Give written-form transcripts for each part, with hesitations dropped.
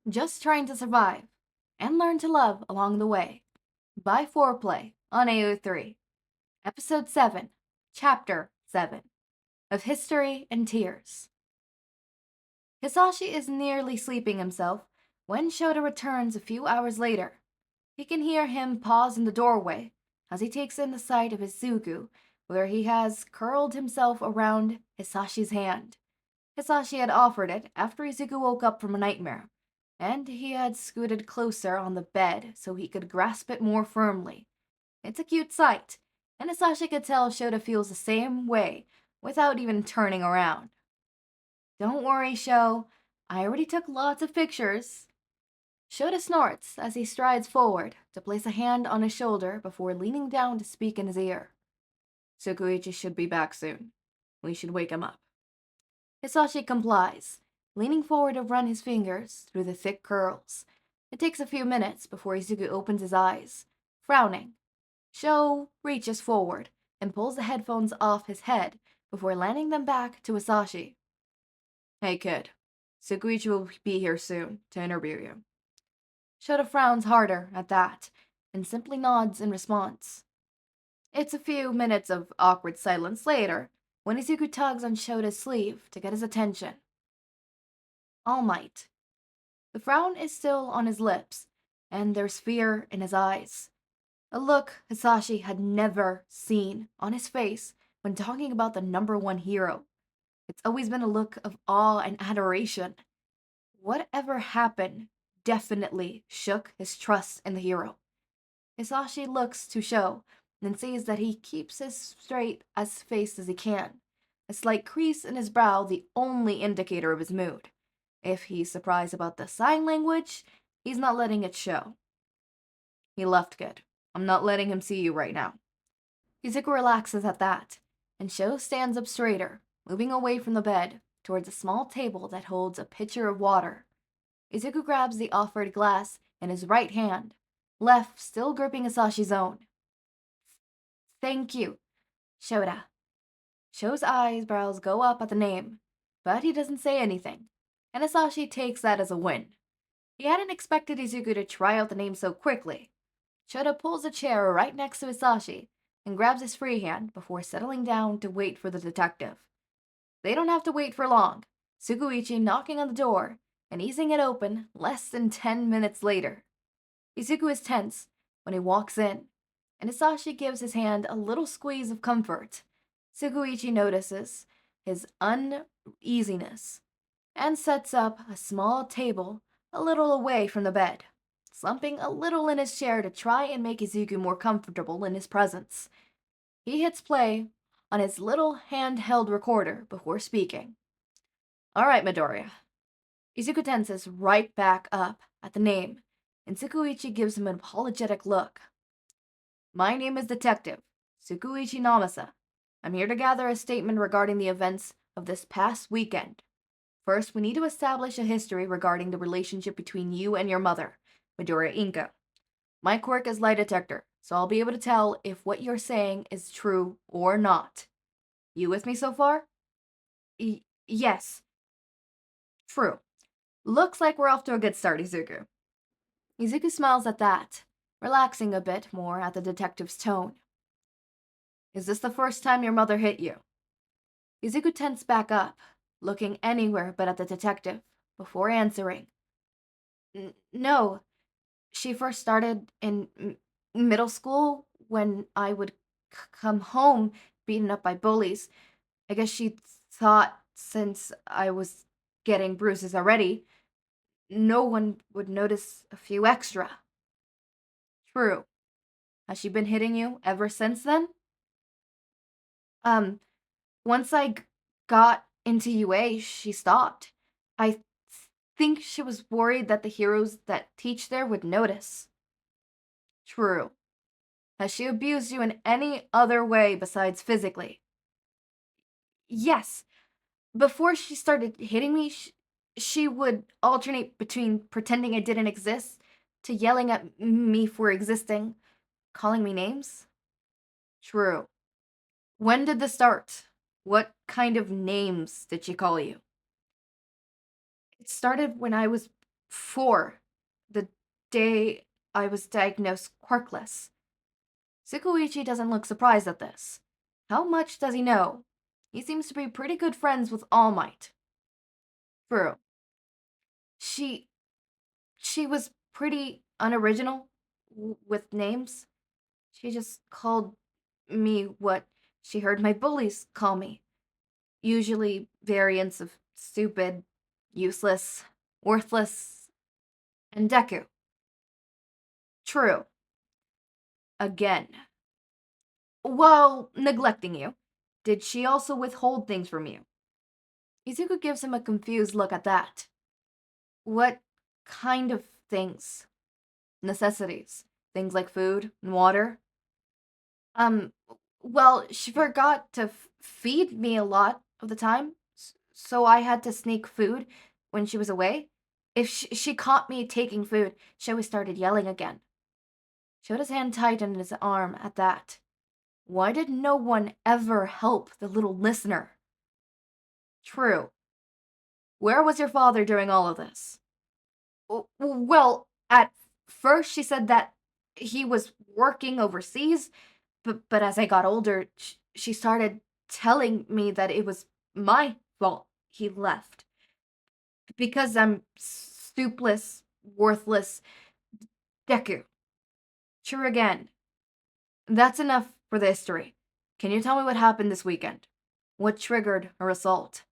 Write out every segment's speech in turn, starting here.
Just trying to survive and learn to love along the way. By Foreplay on AO3. Episode 7, Chapter 7 of History and Tears. Hizashi is nearly sleeping himself when Shouta returns a few hours later. He can hear him pause in the doorway as he takes in the sight of Izuku, where he has curled himself around Hisashi's hand. Hizashi had offered it after Izuku woke up from a nightmare, and he had scooted closer on the bed so he could grasp it more firmly. It's a cute sight, and Hizashi could tell Shouta feels the same way without even turning around. Don't worry, Sho. I already took lots of pictures. Shouta snorts as he strides forward to place a hand on his shoulder before leaning down to speak in his ear. Tsukuichi should be back soon. We should wake him up. Hizashi complies, leaning forward to run his fingers through the thick curls. It takes a few minutes before Izuku opens his eyes, frowning. Sho reaches forward and pulls the headphones off his head before landing them back to Hizashi. Hey kid, Tsukuichi will be here soon to interview you. Shouta frowns harder at that and simply nods in response. It's a few minutes of awkward silence later when Izuku tugs on Shota's sleeve to get his attention. All Might. The frown is still on his lips, and there's fear in his eyes. A look Hizashi had never seen on his face when talking about the #1 hero. It's always been a look of awe and adoration. Whatever happened definitely shook his trust in the hero. Hizashi looks to Sho and sees that he keeps as straight as face as he can, a slight crease in his brow the only indicator of his mood. If he's surprised about the sign language, he's not letting it show. He left, kid. I'm not letting him see you right now. Izuku relaxes at that, and Sho stands up straighter, moving away from the bed towards a small table that holds a pitcher of water. Izuku grabs the offered glass in his right hand, left still gripping Hisashi's own. Thank you, Shouta. Sho's eyebrows go up at the name, but he doesn't say anything, and Hizashi takes that as a win. He hadn't expected Izuku to try out the name so quickly. Shouta pulls a chair right next to Hizashi and grabs his free hand before settling down to wait for the detective. They don't have to wait for long, Tsukuichi knocking on the door and easing it open less than 10 minutes later. Izuku is tense when he walks in, and Hizashi gives his hand a little squeeze of comfort. Tsukuichi notices his uneasiness and sets up a small table a little away from the bed, slumping a little in his chair to try and make Izuku more comfortable in his presence. He hits play on his little handheld recorder before speaking. All right, Midoriya. Izuku tenses right back up at the name, and Tsukuichi gives him an apologetic look. My name is Detective Tsukuichi Namasa. I'm here to gather a statement regarding the events of this past weekend. First, we need to establish a history regarding the relationship between you and your mother, Midoriya Inko. My quirk is lie detector, so I'll be able to tell if what you're saying is true or not. You with me so far? Yes. True. Looks like we're off to a good start, Izuku. Izuku smiles at that, relaxing a bit more at the detective's tone. Is this the first time your mother hit you? Izuku tensed back up, looking anywhere but at the detective, before answering. No. She first started in middle school when I would come home beaten up by bullies. I guess she thought since I was getting bruises already, no one would notice a few extra. True. Has she been hitting you ever since then? Once I got into UA, she stopped. I think she was worried that the heroes that teach there would notice. True. Has she abused you in any other way besides physically? Yes. Before she started hitting me, she would alternate between pretending I didn't exist to yelling at me for existing, calling me names. True. When did this start? What kind of names did she call you? It started when I was 4, the day I was diagnosed quirkless. Tsukuichi doesn't look surprised at this. How much does he know? He seems to be pretty good friends with All Might. True. She was pretty unoriginal with names. She just called me what she heard my bullies call me. Usually variants of stupid, useless, worthless, and Deku. True. Again. While neglecting you, did she also withhold things from you? Izuku gives him a confused look at that. What kind of things? Necessities. Things like food and water? Um, well, she forgot to feed me a lot of the time, so I had to sneak food when she was away. If she caught me taking food, she always started yelling again. Shota's hand tightened his arm at that. Why did no one ever help the little listener? True. Where was your father during all of this? Well, at first she said that he was working overseas, but as I got older, she started telling me that it was my fault he left. Because I'm stoopless, worthless, Deku. Sure again. That's enough for the history. Can you tell me what happened this weekend? What triggered her assault?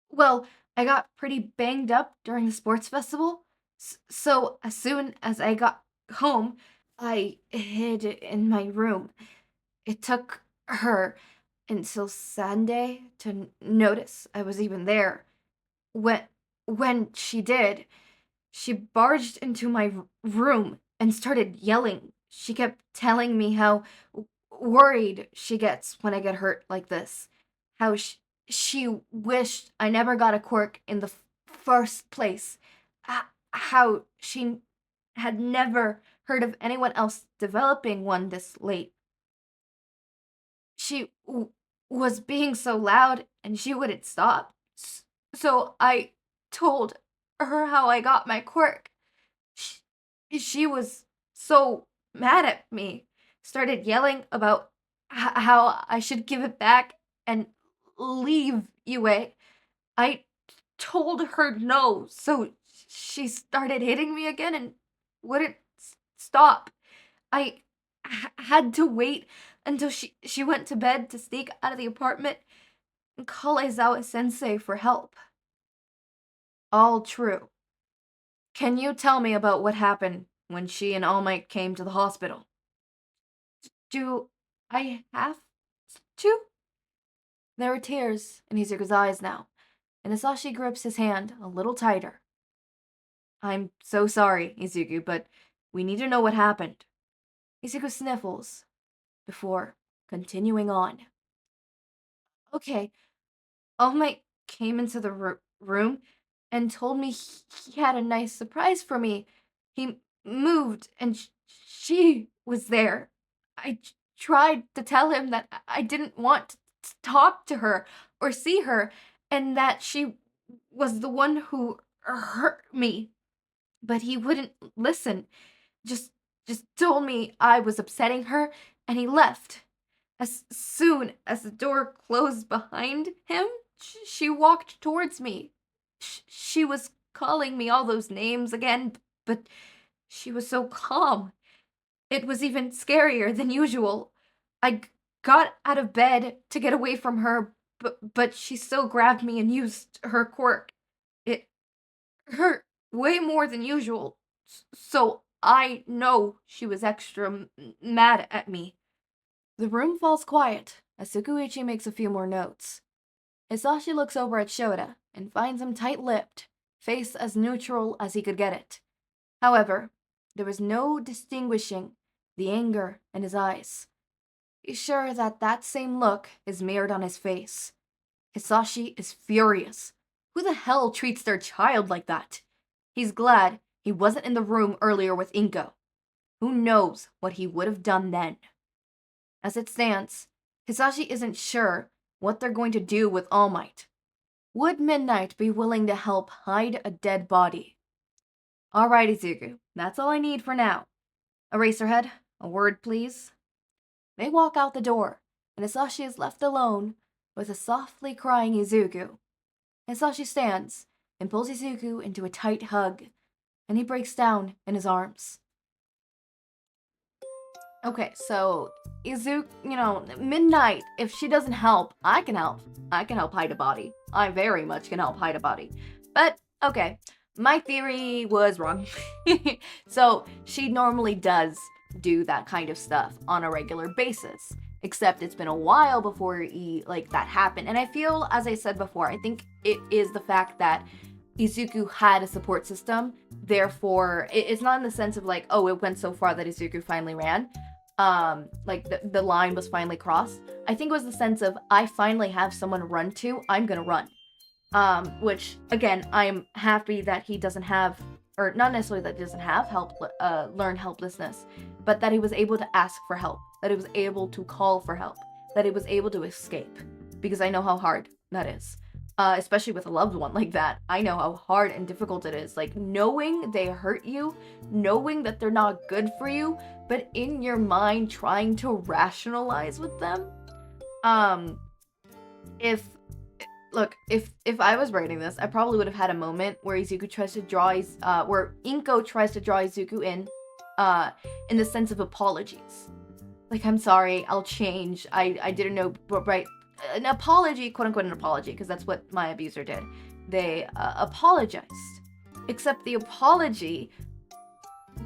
Well, I got pretty banged up during the sports festival, so as soon as I got home, I hid in my room. It took her until Sunday to notice I was even there. When when she did, she barged into my room and started yelling. She kept telling me how worried she gets when I get hurt like this. How she wished I never got a quirk in the first place. How she had never heard of anyone else developing one this late. She was being so loud and she wouldn't stop. So I told her how I got my quirk. She was so mad at me, started yelling about how I should give it back and leave Yue. I told her no, so she started hitting me again and wouldn't stop. I had to wait until she went to bed to sneak out of the apartment and call Aizawa sensei for help. All true. Can you tell me about what happened when she and All Might came to the hospital? Do I have to? There are tears in Izuku's eyes now, and Hizashi grips his hand a little tighter. I'm so sorry, Izuku, but we need to know what happened. Izuku sniffles before continuing on. Okay, All Might came into the room and told me he had a nice surprise for me. He moved and she was there. I tried to tell him that I didn't want to talk to her or see her and that she was the one who hurt me. But he wouldn't listen. Just told me I was upsetting her and he left. As soon as the door closed behind him, she walked towards me. She was calling me all those names again, but she was so calm. It was even scarier than usual. I got out of bed to get away from her, but she still grabbed me and used her quirk. It hurt way more than usual, so I know she was extra mad at me. The room falls quiet as Tsukuichi makes a few more notes. Hizashi looks over at Shouta and finds him tight-lipped, face as neutral as he could get it. However, there was no distinguishing the anger in his eyes. He's sure that that same look is mirrored on his face. Hizashi is furious. Who the hell treats their child like that? He's glad he wasn't in the room earlier with Inko. Who knows what he would have done then? As it stands, Hizashi isn't sure what they're going to do with All Might. Would Midnight be willing to help hide a dead body? Alright, Izuku. That's all I need for now. Eraserhead, a word, please. They walk out the door, and Hizashi is left alone with a softly crying Izuku. Hizashi stands and pulls Izuku into a tight hug, and he breaks down in his arms. Okay, so Izuku, Midnight, if she doesn't help, I can help. I can help hide a body. I very much can help hide a body. But, okay, my theory was wrong. So, she normally does do that kind of stuff on a regular basis. Except it's been a while before that happened. And I feel, as I said before, I think it is the fact that Izuku had a support system. Therefore, it's not in the sense of like, oh, it went so far that Izuku finally ran. The line was finally crossed. I think it was the sense of, I finally have someone to run to, I'm gonna run. Which, again, I'm happy that he doesn't have, or not necessarily that he doesn't have learned helplessness, but that he was able to ask for help, that he was able to call for help, that he was able to escape, because I know how hard that is. Especially with a loved one like that. I know how hard and difficult it is. Like, knowing they hurt you, knowing that they're not good for you, but in your mind trying to rationalize with them. If I was writing this, I probably would have had a moment where Izuku tries to draw where Inko tries to draw Izuku in the sense of apologies. Like, I'm sorry, I'll change, I didn't know, right? An apology, quote unquote an apology, because that's what my abuser did. They apologized. Except the apology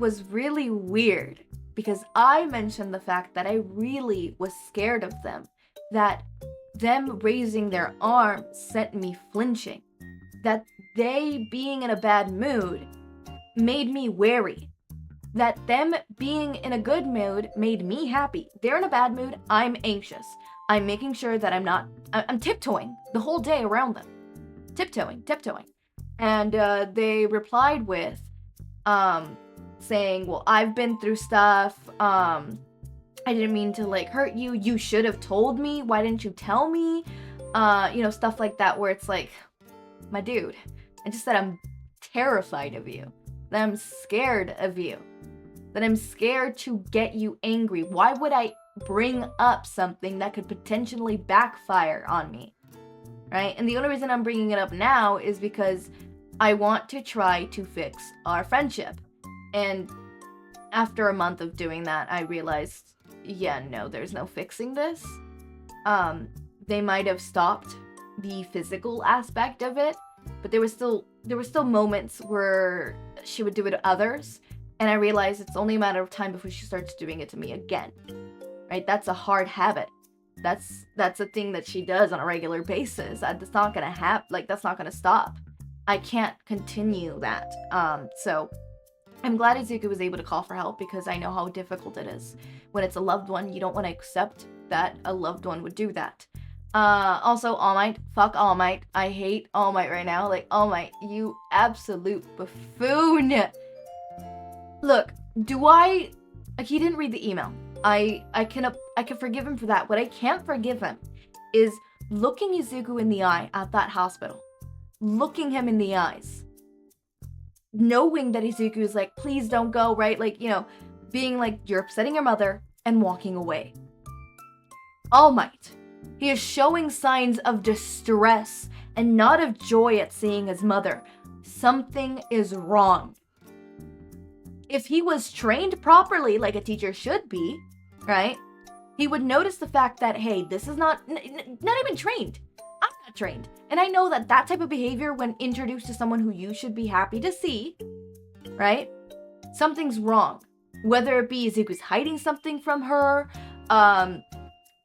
was really weird, because I mentioned the fact that I really was scared of them. That them raising their arm sent me flinching. That they being in a bad mood made me wary. That them being in a good mood made me happy. They're in a bad mood, I'm anxious. I'm making sure that I'm tiptoeing the whole day around them. Tiptoeing. And they replied with, saying, well, I've been through stuff, I didn't mean to, hurt you, you should have told me, why didn't you tell me? Stuff like that, where it's like, my dude, I just said I'm terrified of you, that I'm scared of you, that I'm scared to get you angry. Why would I bring up something that could potentially backfire on me, right? And the only reason I'm bringing it up now is because I want to try to fix our friendship. And after a month of doing that, I realized, yeah, no, there's no fixing this. They might have stopped the physical aspect of it, but there were still moments where she would do it to others, and I realized it's only a matter of time before she starts doing it to me again. Right? That's a hard habit. That's a thing that she does on a regular basis. That's not gonna happen. That's not gonna stop. I can't continue that. So I'm glad Izuku was able to call for help, because I know how difficult it is. When it's a loved one, you don't want to accept that a loved one would do that. Also, All Might. Fuck All Might. I hate All Might right now. All Might, you absolute buffoon. Look, he didn't read the email. I can forgive him for that. What I can't forgive him is looking Izuku in the eye at that hospital. Looking him in the eyes. Knowing that Izuku is like, please don't go, right? Being like, you're upsetting your mother, and walking away. All Might. He is showing signs of distress and not of joy at seeing his mother. Something is wrong. If he was trained properly, like a teacher should be, right? He would notice the fact that, hey, this is not even trained. I'm not trained. And I know that type of behavior, when introduced to someone who you should be happy to see, right? Something's wrong. Whether it be Izuku's hiding something from her,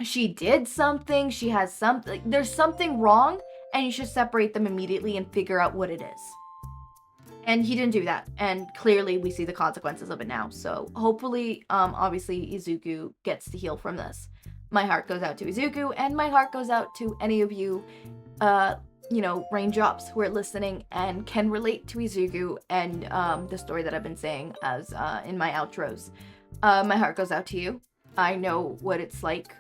she did something, she has something, there's something wrong, and you should separate them immediately and figure out what it is. And he didn't do that, and clearly we see the consequences of it now. So hopefully, obviously, Izuku gets to heal from this. My heart goes out to Izuku, and my heart goes out to any of you, raindrops who are listening and can relate to Izuku and the story that I've been saying as in my outros. My heart goes out to you. I know what it's like,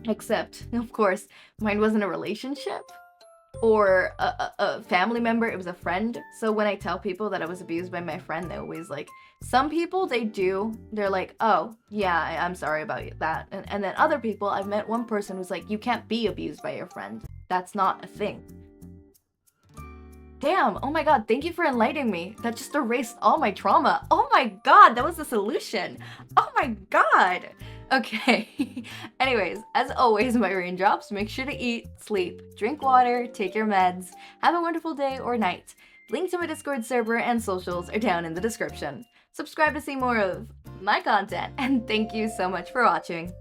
except, of course, mine wasn't a relationship. or a family member. It was a friend. So when I tell people that I was abused by my friend, they always like, some people they're like, oh yeah, I'm sorry about that. And then other people, I've met one person who's like, you can't be abused by your friend. That's not a thing. Damn, oh my god, thank you for enlightening me. That just erased all my trauma. Oh my god, that was the solution. Oh my god. Okay. Anyways, as always, my raindrops, make sure to eat, sleep, drink water, take your meds, have a wonderful day or night. Link to my Discord server and socials are down in the description. Subscribe to see more of my content, and thank you so much for watching.